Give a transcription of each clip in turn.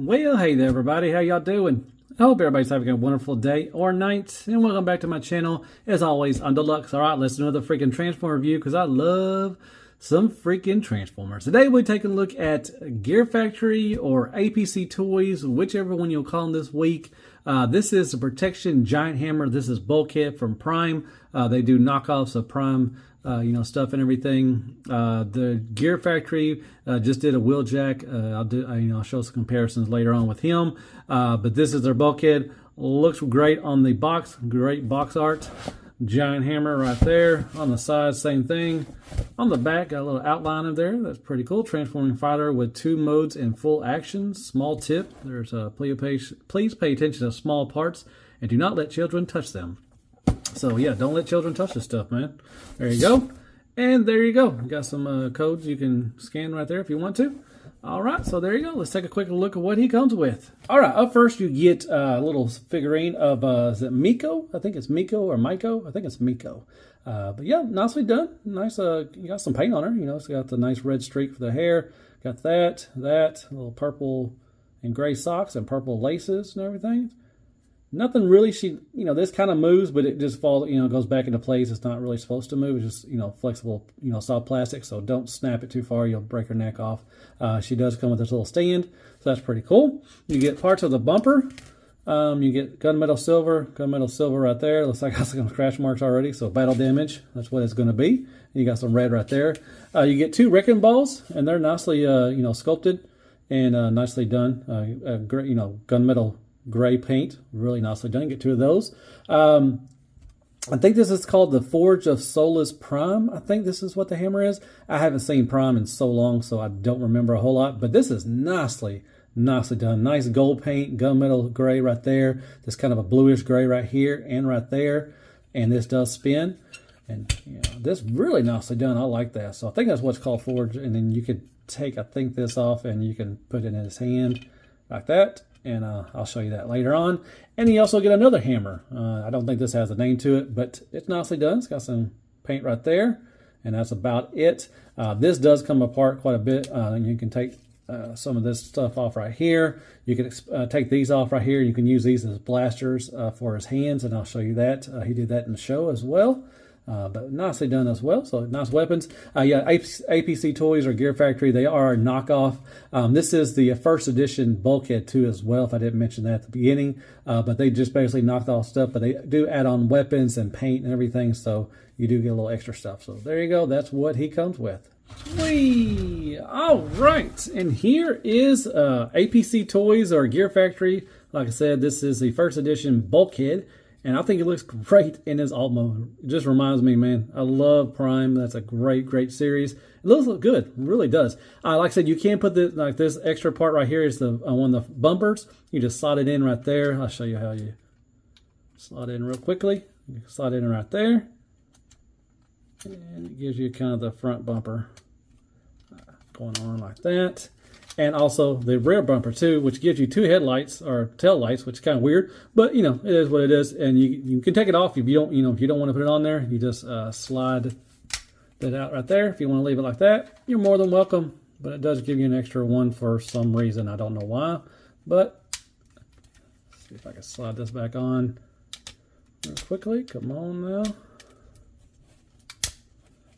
Well, hey there everybody, how y'all doing? I hope everybody's having a wonderful day or night, and welcome back to my channel. As always, I'm Deluxe. Alright, let's do another freaking Transformer review, because I love some freaking Transformers. Today we're taking a look at Gear Factory or APC Toys, whichever one you'll call them this week. This is the Protection Giant Hammer. This is Bulkhead from Prime. They do knockoffs of Prime stuff and everything. The Gear Factory just did a Wheeljack. I'll show some comparisons later on with him. But this is their Bulkhead. Looks great on the box. Great box art. Giant hammer right there. On the side, same thing. On the back, got a little outline of there. That's pretty cool. Transforming fighter with 2 modes in full action. Small tip. There's a please pay attention to small parts and do not let children touch them. So yeah, don't let children touch this stuff, man. There you go. And there you go. Got some codes you can scan right there if you want to. All right, so there you go. Let's take a quick look at what he comes with. All right, up first you get a little figurine of, is it Miko? I think it's Miko or Miko. I think it's Miko. But yeah, nicely done. Nice, you got some paint on her. You know, it's got the nice red streak for the hair. Got that, little purple and gray socks and purple laces and everything. Nothing really, this kind of moves, but it just falls, goes back into place. It's not really supposed to move. It's just, flexible, soft plastic. So don't snap it too far. You'll break her neck off. She does come with this little stand. So that's pretty cool. You get parts of the bumper. You get gunmetal silver right there. Looks like I got some scratch marks already. So battle damage, that's what it's going to be. You got some red right there. You get 2 wrecking balls, and they're nicely, sculpted and nicely done. Great, gunmetal gray paint, really nicely done. Get 2 of those. I think this is called the Forge of Soulless Prime. I think this is what the hammer is. I haven't seen Prime in so long, so I don't remember a whole lot, but this is nicely done. Nice gold paint, gunmetal gray right there. This kind of a bluish gray right here and right there, and this does spin. And this really nicely done. I like that. So I think that's what's called Forge. And then you could take, I think, this off and you can put it in his hand like that. And I'll show you that later on. And you also get another hammer. I don't think this has a name to it, but it's nicely done. It's got some paint right there, and that's about it. This does come apart quite a bit. And you can take some of this stuff off right here. You can take these off right here. You can use these as blasters for his hands, and I'll show you that. He did that in the show as well. But nicely done as well. So nice weapons. Yeah, APC Toys or Gear Factory, they are a knockoff. This is the First Edition Bulkhead too as well, if I didn't mention that at the beginning. But they just basically knocked off stuff, but they do add on weapons and paint and everything, so you do get a little extra stuff. So there you go. That's what he comes with. Whee! All right, and here is APC Toys or Gear Factory. Like I said, this is the First Edition Bulkhead. And I think it looks great in his alt mode. It just reminds me, man, I love Prime. That's a great series. It looks good. It really does. Like I said, you can put this extra part right here is the one of the bumpers. You just slide it in right there. I'll show you how you slide it in real quickly. You slide it in right there. And it gives you kind of the front bumper going on like that. And also the rear bumper too, which gives you 2 headlights or tail lights, which is kind of weird, but it is what it is. And you can take it off if you don't, if you don't want to put it on there. You just slide that out right there. If you want to leave it like that, you're more than welcome. But it does give you an extra one for some reason. I don't know why, but let's see if I can slide this back on real quickly. Come on now.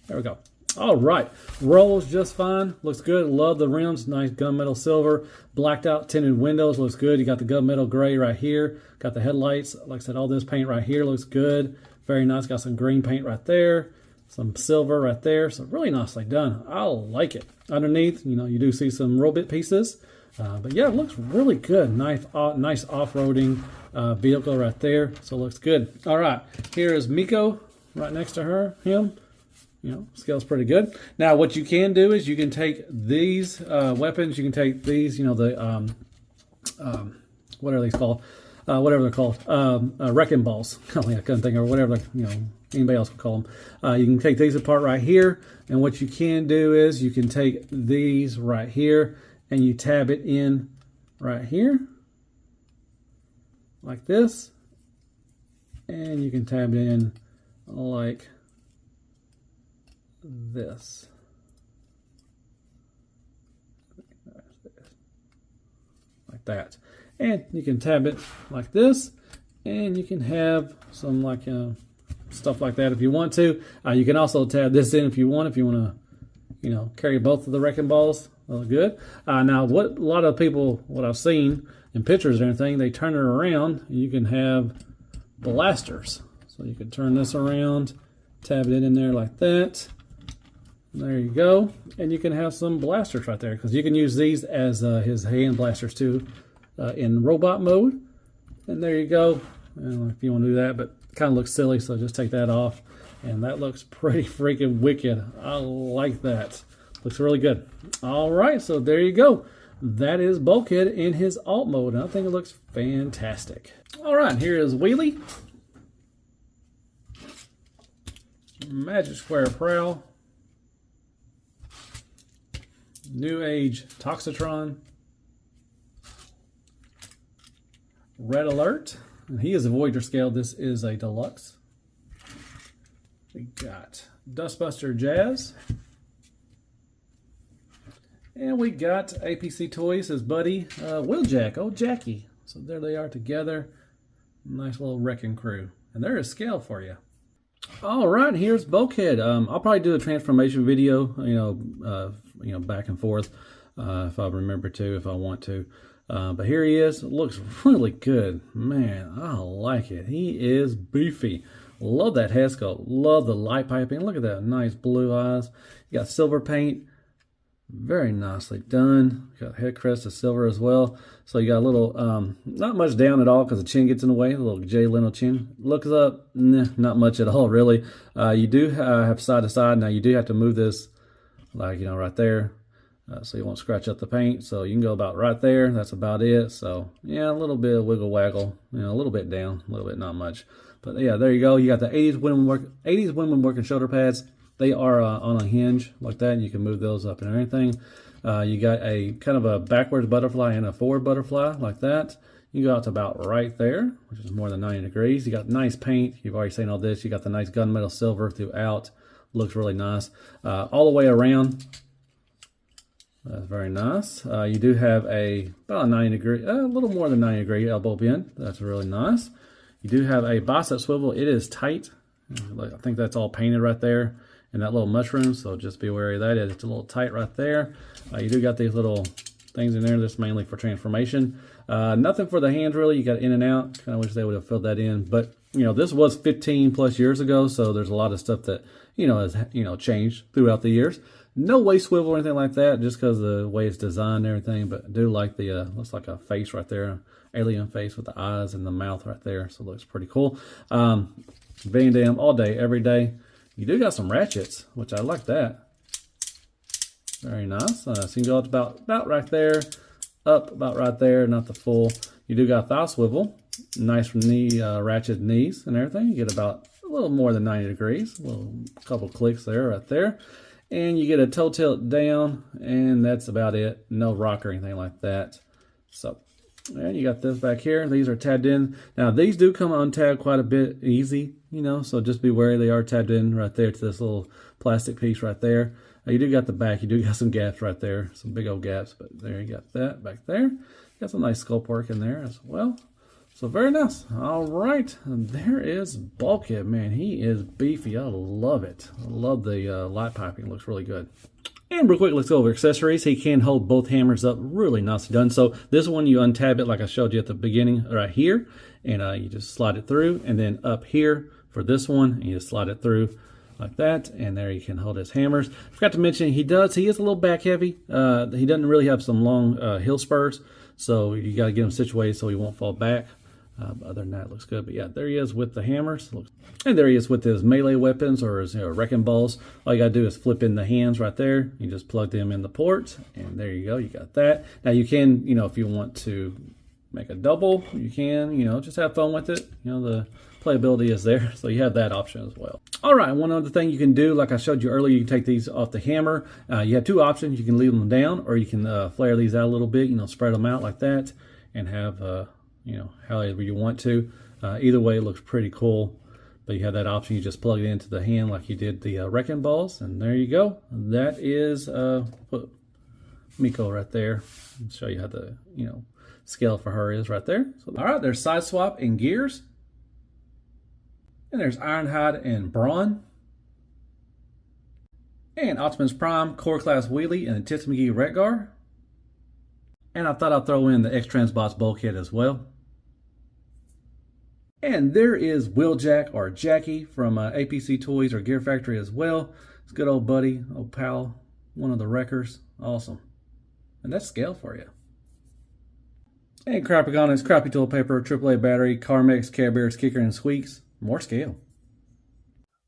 There we go. All right, rolls just fine. Looks good. Love the rims. Nice gunmetal silver. Blacked out tinted windows. Looks good. You got the gunmetal gray right here. Got the headlights. Like I said, all this paint right here looks good. Very nice. Got some green paint right there. Some silver right there. So really nicely done. I like it. Underneath, you do see some roll bit pieces. But yeah, it looks really good. Nice off-roading vehicle right there. So it looks good. All right, here is Miko right next to him. Scales pretty good. Now, what you can do is you can take these weapons. You can take these, what are these called? Whatever they're called. Wrecking balls. I couldn't think of whatever, anybody else would call them. You can take these apart right here. And what you can do is you can take these right here and you tab it in right here. Like this. And you can tab it in like this. like that. And you can tab it like this, and you can have some like stuff like that if you want to. You can also tab this in if you want to, carry both of the wrecking balls. Good. Now, what a lot of people, what I've seen in pictures and everything, they turn it around, and you can have blasters. So you can turn this around, tab it in there like that. There you go. And you can have some blasters right there, because you can use these as his hand blasters too in robot mode. And there you go. I don't know if you want to do that, but it kind of looks silly, so just take that off. And that looks pretty freaking wicked. I like that. Looks really good. All right, so there you go. That is Bulkhead in his alt mode, and I think it looks fantastic. All right, here is Wheelie. Magic Square Prowl. New Age Toxitron. Red Alert. And he is a Voyager scale. This is a deluxe. We got Dustbuster Jazz. And we got APC Toys, his buddy, Wheeljack, old Jackie. So there they are together. Nice little wrecking crew. And there is scale for you. All right, here's Bulkhead. I'll probably do a transformation video, back and forth, if I remember to, if I want to. But here he is. It looks really good. Man, I like it. He is beefy. Love that head sculpt. Love the light piping. Look at that nice blue eyes. You got silver paint. Very nicely done. Got head crest of silver as well. So you got a little, not much down at all because the chin gets in the way. A little Jay Leno chin. Looks up, nah, not much at all really. You do have side to side. Now you do have to move this, like right there, so you won't scratch up the paint. So you can go about right there. That's about it. So yeah, a little bit of wiggle waggle. A little bit down, a little bit, not much. But yeah, there you go. You got the 80s women working shoulder pads. They are on a hinge like that, and you can move those up and everything. You got a kind of a backwards butterfly and a forward butterfly like that. You go out to about right there, which is more than 90 degrees. You got nice paint. You've already seen all this. You got the nice gunmetal silver throughout. Looks really nice. All the way around. That's very nice. You do have about a 90 degree, a little more than 90 degree elbow bend. That's really nice. You do have a bicep swivel. It is tight. I think that's all painted right there in that little mushroom, so just be wary of that. It's a little tight right there. You do got these little things in there. That's mainly for transformation. Nothing for the hands really. You got in and out. Kind of wish they would have filled that in, but this was 15 plus years ago, so there's a lot of stuff that has changed throughout the years. No waist swivel or anything like that, just because of the way it's designed and everything. But I do like the looks like a face right there, alien face with the eyes and the mouth right there. So it looks pretty cool. Van Damme all day, every day. You do got some ratchets, which I like that. Very nice. So you can go up about right there, up about right there, not the full. You do got thigh swivel, nice knee ratchet knees and everything. You get about a little more than 90 degrees, a little couple clicks there, right there. And you get a toe tilt down, and that's about it. No rock or anything like that. So, and you got this back here. These are tabbed in. Now, these do come untabbed quite a bit easy, so just be wary. They are tabbed in right there to this little plastic piece right there. You do got the back. You do got some gaps right there, some big old gaps, but there you got that back there. Got some nice sculpt work in there as well. So very nice. All right, and there is Bulkhead. Man, he is beefy. I love it. I love the light piping. It looks really good. And real quick, let's go over accessories. He can hold both hammers up. Really nicely done. So this one, you untab it like I showed you at the beginning right here, and you just slide it through, and then up here for this one, and you just slide it through like that, and there you can hold his hammers. Forgot to mention, he is a little back heavy. He doesn't really have some long heel spurs, so you got to get him situated so he won't fall back. Other than that, it looks good. But yeah, there he is with the hammers. And there he is with his melee weapons or his wrecking balls. All you got to do is flip in the hands right there. You just plug them in the ports, and there you go. You got that. Now you can, if you want to make a double, you can, just have fun with it. The playability is there, so you have that option as well. All right, one other thing you can do, like I showed you earlier, you can take these off the hammer. You have two options. You can leave them down, or you can flare these out a little bit, spread them out like that, and have however you want to. Either way, it looks pretty cool. But you have that option. You just plug it into the hand like you did the wrecking balls, and there you go. That is put Miko right there. I'll show you how to scale for her is right there. So, all right, there's side swap and gears. And there's Ironhide and Brawn. And Optimus Prime, Core Class Wheelie, and the Tits McGee Retgar. And I thought I'd throw in the X-Transbots Bulkhead as well. And there is Wheeljack or Jackie from APC Toys or Gear Factory as well. It's good old buddy, old pal, one of the wreckers. Awesome. And that's scale for you. And Crappy Crappy Toilet Paper, AAA Battery, Carmex, Care Bears, Kicker, and Squeaks. More scale.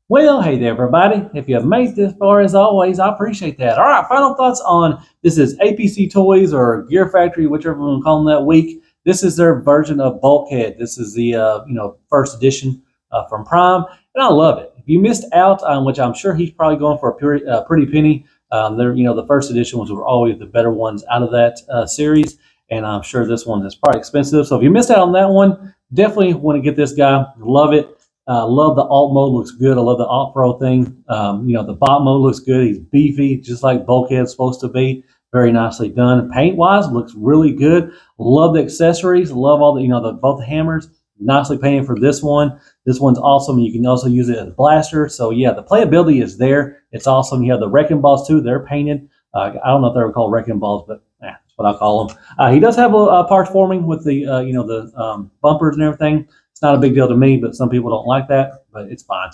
Well, hey there, everybody. If you have made this far, as always, I appreciate that. All right, final thoughts on this is APC Toys or Gear Factory, whichever one call them that week. This is their version of Bulkhead. This is the first edition from Prime, and I love it. If you missed out on, which I'm sure he's probably going for a pretty penny, the first edition ones were always the better ones out of that series, and I'm sure this one is probably expensive. So if you missed out on that one, definitely want to get this guy. Love it. Love the alt mode, looks good. I love the off-road thing. The bot mode looks good. He's beefy, just like Bulkhead's supposed to be. Very nicely done. Paint-wise, looks really good. Love the accessories. Love all the, both the hammers. Nicely painted for this one. This one's awesome. You can also use it as a blaster. So yeah, the playability is there. It's awesome. You have the wrecking balls too. They're painted. I don't know if they're called wrecking balls, but that's what I call them. He does have parts forming with the bumpers and everything. It's not a big deal to me, but some people don't like that, but it's fine.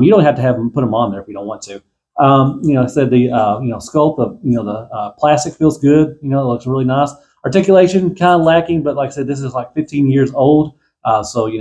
You don't have to put them on there if you don't want to. I said the sculpt of the plastic feels good. It looks really nice. Articulation kind of lacking, but like I said, this is like 15 years old, so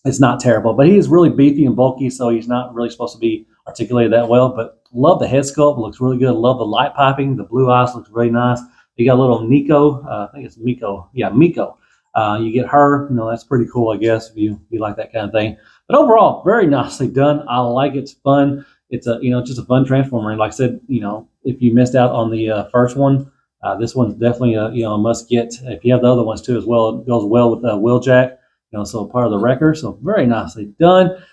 it's not terrible. But he is really beefy and bulky, so he's not really supposed to be articulated that well. But love the head sculpt; it looks really good. Love the light piping. The blue eyes looks really nice. You got a little Nico. I think it's Miko. Yeah, Miko. You get her. That's pretty cool, I guess, if you like that kind of thing. But overall, very nicely done. I like it. It's fun. It's just a fun transformer. And like I said, if you missed out on the first one, this one's definitely a must get. If you have the other ones too as well, it goes well with Wheeljack. So part of the wrecker. So very nicely done.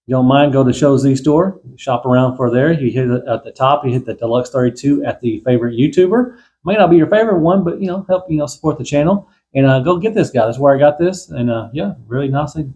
You don't mind, go to Show Z store, shop around for there. You hit it at the top. You hit the Deluxe 32 at the favorite YouTuber. Might not be your favorite one, but help support the channel and go get this guy. That's where I got this, and yeah, really nicely.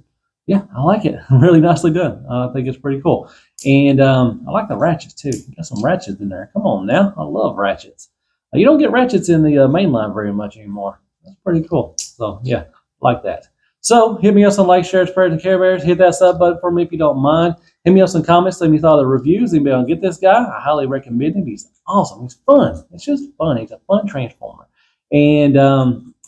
Yeah, I like it. Really nicely done. I think it's pretty cool, and I like the ratchets too. Got some ratchets in there. Come on now, I love ratchets. You don't get ratchets in the main line very much anymore. That's pretty cool. So yeah, like that. So hit me up on like, share, spread, and Care Bears. Hit that sub button for me if you don't mind. Hit me up some comments. Let me thought of the reviews. Anybody want to get this guy? I highly recommend him. He's awesome. He's fun. It's just fun. He's a fun transformer. And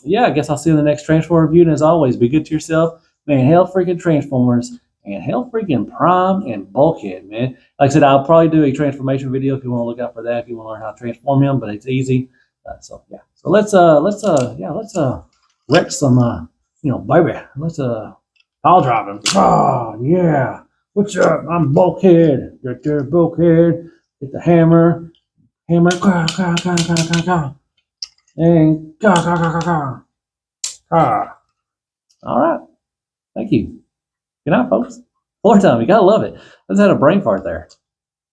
yeah, I guess I'll see you in the next transformer review. And as always, be good to yourself. Man, hell freaking Transformers and hell freaking Prime and Bulkhead, man. Like I said, I'll probably do a transformation video if you want to look out for that, if you want to learn how to transform him, but it's easy. So yeah. So let's wreck some baby. Let's I'll drive him. Oh yeah. What's up? I'm Bulkhead. Get there, Bulkhead. Get the hammer. Hammer. Ka ka ka ka ka ka. And ka ka ka ka ka. Ka. All right. Thank you. Good night, folks. Floor time. You gotta love it. I just had a brain fart there.